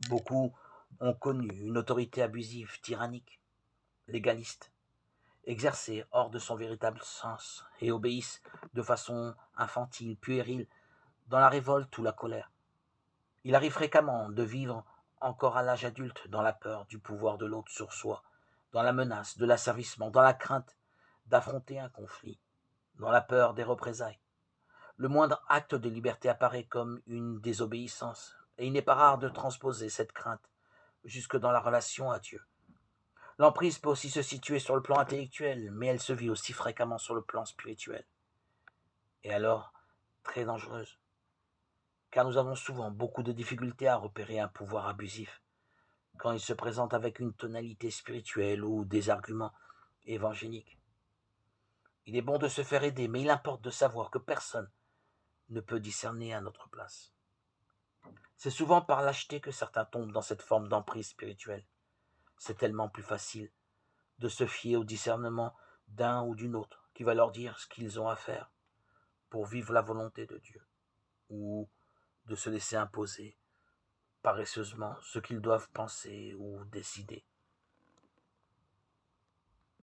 Beaucoup ont connu une autorité abusive, tyrannique, légaliste, exercée hors de son véritable sens et obéissent de façon infantile, puérile, dans la révolte ou la colère. Il arrive fréquemment de vivre encore à l'âge adulte dans la peur du pouvoir de l'autre sur soi, dans la menace de l'asservissement, dans la crainte d'affronter un conflit, dans la peur des représailles. Le moindre acte de liberté apparaît comme une désobéissance, et il n'est pas rare de transposer cette crainte jusque dans la relation à Dieu. L'emprise peut aussi se situer sur le plan intellectuel, mais elle se vit aussi fréquemment sur le plan spirituel, et alors très dangereuse, car nous avons souvent beaucoup de difficultés à repérer un pouvoir abusif quand il se présente avec une tonalité spirituelle ou des arguments évangéliques. Il est bon de se faire aider, mais il importe de savoir que personne ne peut discerner à notre place. C'est souvent par lâcheté que certains tombent dans cette forme d'emprise spirituelle. C'est tellement plus facile de se fier au discernement d'un ou d'une autre qui va leur dire ce qu'ils ont à faire pour vivre la volonté de Dieu, ou de se laisser imposer paresseusement ce qu'ils doivent penser ou décider.